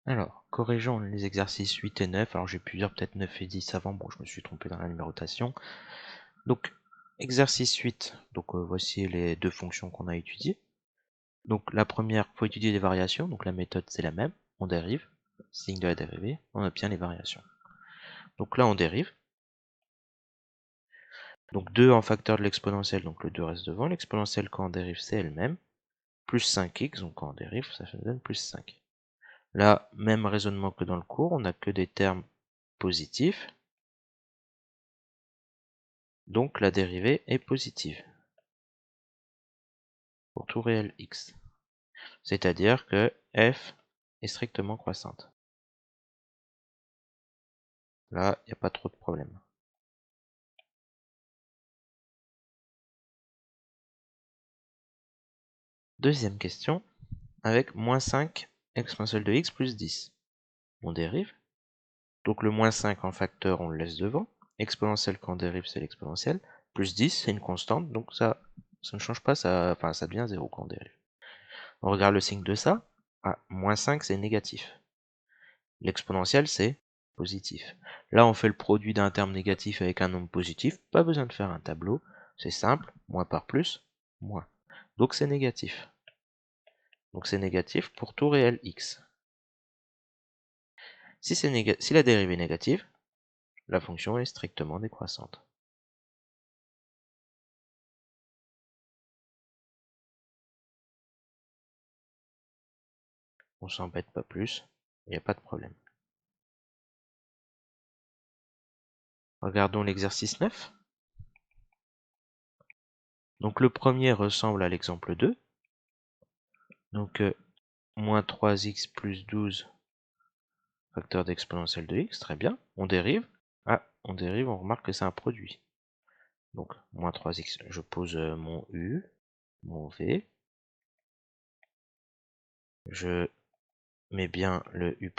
Alors, corrigeons les exercices 8 et 9. Alors, j'ai pu dire peut-être 9 et 10 avant. Bon, je me suis trompé dans la numérotation. Donc, exercice 8. Donc, voici les deux fonctions qu'on a étudiées. Donc, la première, pour étudier les variations. Donc, la méthode, c'est la même. On dérive. Signe de la dérivée. On obtient les variations. Donc là, on dérive. Donc 2 en facteur de l'exponentielle, donc le 2 reste devant. L'exponentielle, quand on dérive, c'est elle-même. Plus 5x, donc quand on dérive, ça nous donne plus 5. Là, même raisonnement que dans le cours, on n'a que des termes positifs. Donc la dérivée est positive pour tout réel x. C'est-à-dire que f est strictement croissante. Là, il n'y a pas trop de problème. Deuxième question, avec moins 5 exponentielle de x plus 10. On dérive. Donc le moins 5 en facteur, on le laisse devant. Exponentielle quand on dérive, c'est l'exponentielle. Plus 10, c'est une constante, donc ça ne change pas, ça devient 0 quand on dérive. On regarde le signe de ça. Ah, moins 5, c'est négatif. L'exponentielle, c'est positif. Là, on fait le produit d'un terme négatif avec un nombre positif. Pas besoin de faire un tableau. C'est simple. Moins par plus, moins. Donc c'est négatif. Donc c'est négatif pour tout réel x. Si la dérivée est négative, la fonction est strictement décroissante. On s'embête pas plus, il n'y a pas de problème. Regardons l'exercice 9. Donc le premier ressemble à l'exemple 2. Donc moins 3x plus 12 facteur d'exponentielle de x, très bien. On dérive. Ah, on dérive, on remarque que c'est un produit. Donc moins 3x, je pose mon u, mon v. Je mets bien le u',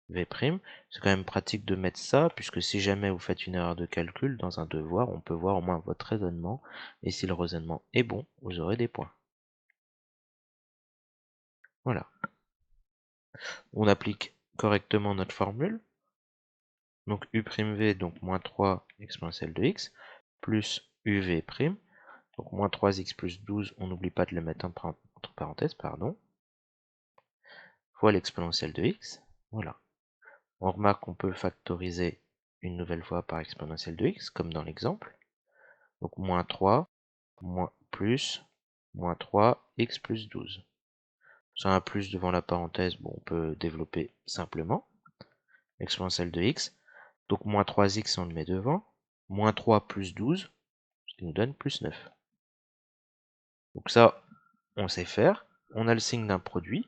v'. C'est quand même pratique de mettre ça, puisque si jamais vous faites une erreur de calcul dans un devoir, on peut voir au moins votre raisonnement. Et si le raisonnement est bon, vous aurez des points. Voilà. On applique correctement notre formule. Donc u'v, donc moins 3 exponentielle de x, plus uv', donc moins 3x plus 12, on n'oublie pas de le mettre entre parenthèses, pardon, fois l'exponentielle de x. Voilà. On remarque qu'on peut factoriser une nouvelle fois par exponentielle de x, comme dans l'exemple. Donc moins 3, moins 3, x plus 12. Sans un plus devant la parenthèse, bon, on peut développer simplement. Exponentielle de x. Donc moins 3x, on le met devant. Moins 3 plus 12, ce qui nous donne plus 9. Donc ça, on sait faire. On a le signe d'un produit.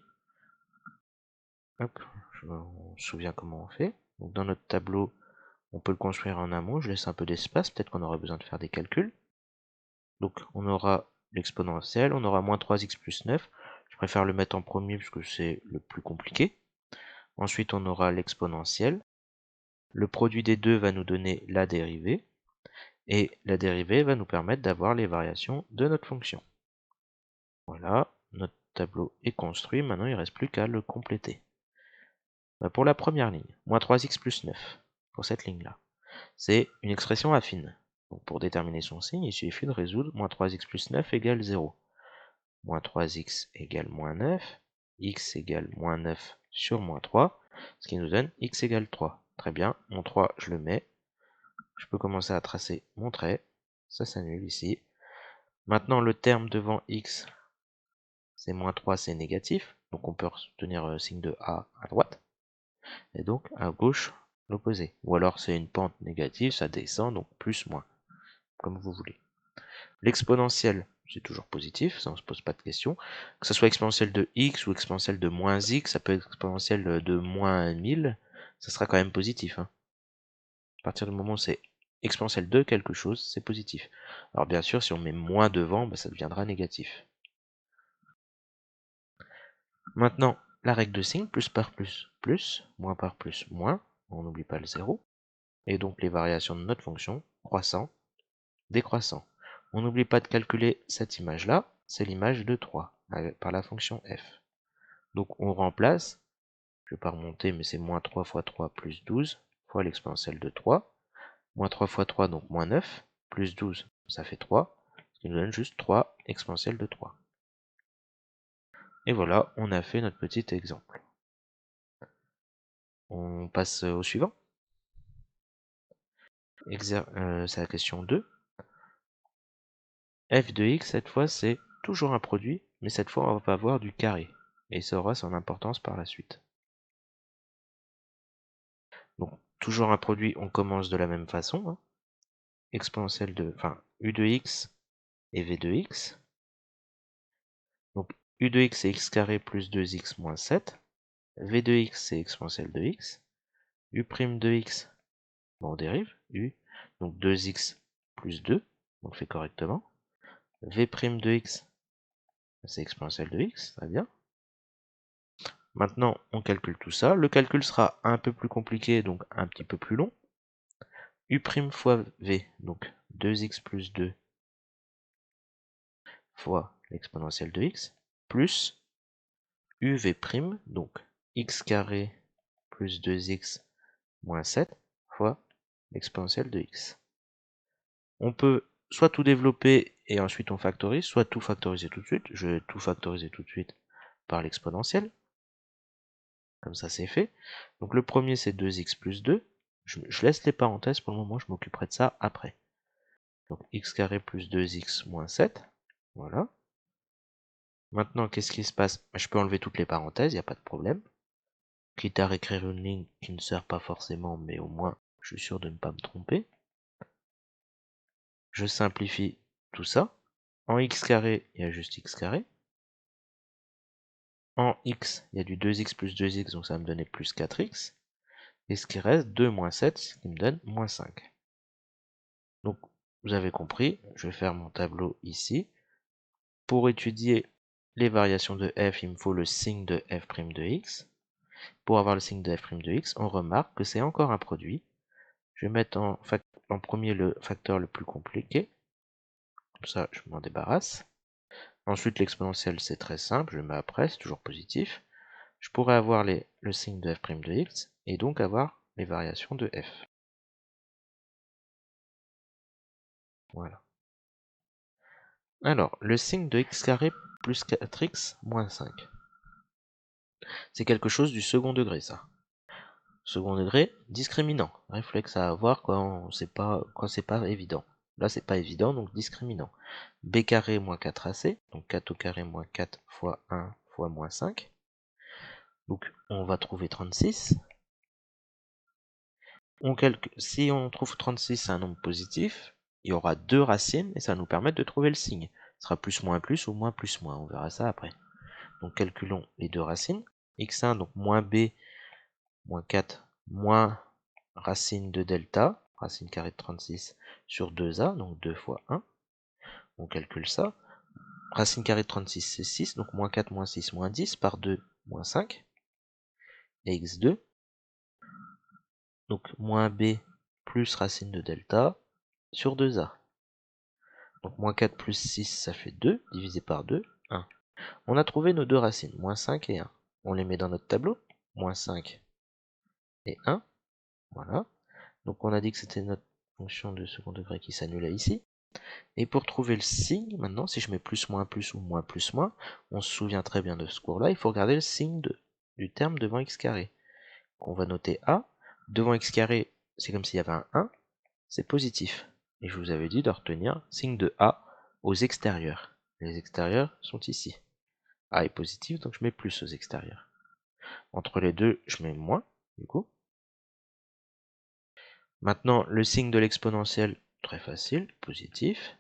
Hop, on se souvient comment on fait. Donc dans notre tableau, on peut le construire en amont. Je laisse un peu d'espace, peut-être qu'on aura besoin de faire des calculs. Donc on aura l'exponentielle, on aura moins 3x plus 9. Je préfère le mettre en premier puisque c'est le plus compliqué. Ensuite, on aura l'exponentielle. Le produit des deux va nous donner la dérivée. Et la dérivée va nous permettre d'avoir les variations de notre fonction. Voilà, notre tableau est construit. Maintenant, il ne reste plus qu'à le compléter. Pour la première ligne, moins 3x plus 9, pour cette ligne-là, c'est une expression affine. Donc pour déterminer son signe, il suffit de résoudre moins 3x plus 9 égale 0. Moins 3x égale moins 9, x égale moins 9 sur moins 3, ce qui nous donne x égale 3. Très bien, mon 3, je le mets. Je peux commencer à tracer mon trait. Ça s'annule ici. Maintenant, le terme devant x, c'est moins 3, c'est négatif. Donc on peut retenir le signe de a à droite. Et donc à gauche, l'opposé. Ou alors c'est une pente négative, ça descend, donc plus, moins. Comme vous voulez. L'exponentielle, c'est toujours positif, ça on se pose pas de questions. Que ce soit exponentielle de x ou exponentielle de moins x, ça peut être exponentielle de moins 1000, ça sera quand même positif. À partir du moment où c'est exponentielle de quelque chose, c'est positif. Alors bien sûr, si on met moins devant, ça deviendra négatif. Maintenant, la règle de signe, plus par plus, plus, moins par plus, moins, on n'oublie pas le 0. Et donc les variations de notre fonction, croissant, décroissant. On n'oublie pas de calculer cette image-là, c'est l'image de 3, par la fonction f. Donc on remplace, je vais pas remonter, mais c'est moins 3 fois 3 plus 12 fois l'exponentielle de 3. Moins 3 fois 3, donc moins 9, plus 12, ça fait 3, ce qui nous donne juste 3 exponentielle de 3. Et voilà, on a fait notre petit exemple. On passe au suivant. C'est la question 2. f de x, cette fois, c'est toujours un produit, mais cette fois, on va avoir du carré. Et ça aura son importance par la suite. Donc, toujours un produit, on commence de la même façon. Hein. Exponentielle de, enfin, u de x et v de x. Donc, u de x c'est x carré plus 2x moins 7. v de x c'est exponentielle de x. u' de x, bon, on dérive, u, donc 2x plus 2, on le fait correctement. v' de x, c'est exponentielle de x, très bien. Maintenant, on calcule tout ça. Le calcul sera un peu plus compliqué, donc un petit peu plus long. U' fois v, donc 2x plus 2 fois l'exponentielle de x, plus uv', donc x carré plus 2x moins 7 fois l'exponentielle de x. On peut soit tout développer et ensuite on factorise, soit tout factoriser tout de suite. Je vais tout factoriser tout de suite par l'exponentielle. Comme ça c'est fait. Donc le premier c'est 2x plus 2. Je laisse les parenthèses pour le moment, je m'occuperai de ça après. Donc x carré plus 2x moins 7. Voilà. Maintenant, qu'est-ce qui se passe? Je peux enlever toutes les parenthèses, il n'y a pas de problème. Quitte à réécrire une ligne qui ne sert pas forcément, mais au moins je suis sûr de ne pas me tromper. Je simplifie tout ça. En x carré, il y a juste x carré. En x, il y a du 2x plus 2x, donc ça va me donner plus 4x. Et ce qui reste, 2 moins 7, ce qui me donne moins 5. Donc, vous avez compris, je vais faire mon tableau ici. Pour étudier les variations de f, il me faut le signe de f' de x. Pour avoir le signe de f' de x, on remarque que c'est encore un produit. Je vais mettre en premier le facteur le plus compliqué. Comme ça, je m'en débarrasse. Ensuite, l'exponentielle, c'est très simple, je le mets après, c'est toujours positif. Je pourrais avoir le signe de f' de x, et donc avoir les variations de f. Voilà. Alors, le signe de x carré plus 4x moins 5. C'est quelque chose du second degré, ça. Second degré, discriminant. Réflexe à avoir quand c'est pas évident. Là, c'est pas évident, donc discriminant. B carré moins 4ac, donc 4 au carré moins 4 fois 1 fois moins 5. Donc, on va trouver 36. Si on trouve 36, c'est un nombre positif, il y aura deux racines et ça va nous permettre de trouver le signe. Ce sera plus ou moins, on verra ça après. Donc calculons les deux racines. x1, donc moins b, moins 4, moins racine de delta, racine carrée de 36 sur 2a, donc 2 fois 1. On calcule ça. Racine carrée de 36, c'est 6, donc moins 4, moins 6, moins 10, par 2, moins 5. Et x2, donc moins b plus racine de delta sur 2a. Donc moins 4 plus 6, ça fait 2, divisé par 2, 1. On a trouvé nos deux racines, moins 5 et 1. On les met dans notre tableau, moins 5 et 1. Voilà. Donc on a dit que c'était notre fonction de second degré qui s'annulait ici. Et pour trouver le signe, maintenant, si je mets plus ou moins, on se souvient très bien de ce cours-là, il faut regarder le signe du terme devant x carré. On va noter a. Devant x carré, c'est comme s'il y avait un 1, c'est positif. Et je vous avais dit de retenir signe de a aux extérieurs. Les extérieurs sont ici. A est positif, donc je mets plus aux extérieurs. Entre les deux, je mets moins, du coup. Maintenant, le signe de l'exponentielle, très facile, positif.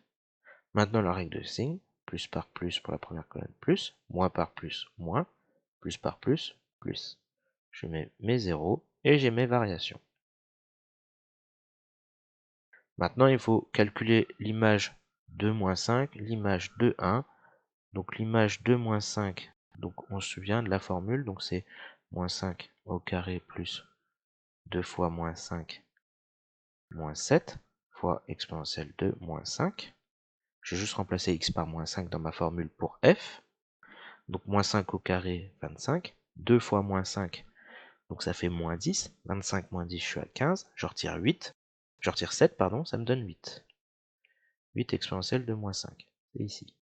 Maintenant, la règle de signe, plus par plus pour la première colonne, plus, moins par plus, moins, plus par plus, plus. Je mets mes zéros et j'ai mes variations. Maintenant, il faut calculer l'image 2 moins 5, l'image 2, 1. Donc l'image 2 moins 5, donc on se souvient de la formule, donc c'est moins 5 au carré plus 2 fois moins 5 moins 7 fois exponentielle de moins 5. Je vais juste remplacer x par moins 5 dans ma formule pour f. Donc moins 5 au carré, 25. 2 fois moins 5, donc ça fait moins 10. 25 moins 10, je suis à 15. Je retire 8. Je retire 7, pardon, ça me donne 8. 8 exponentielle de moins 5. C'est ici.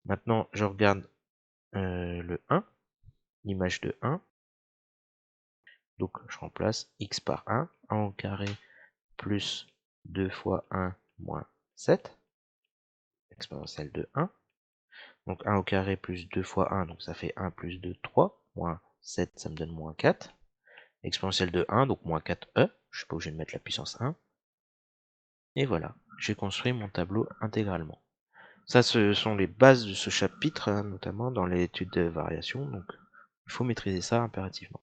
Maintenant, je regarde le 1, l'image de 1. Donc je remplace x par 1. 1 au carré plus 2 fois 1 moins 7. Exponentielle de 1. Donc 1 au carré plus 2 fois 1, donc ça fait 1 plus 2, 3. Moins 7, ça me donne moins 4. Exponentielle de 1, donc moins 4e. Je suis pas obligé de mettre la puissance 1. Et voilà, j'ai construit mon tableau intégralement. Ça, ce sont les bases de ce chapitre, hein, notamment dans l'étude de variation. Donc, il faut maîtriser ça impérativement.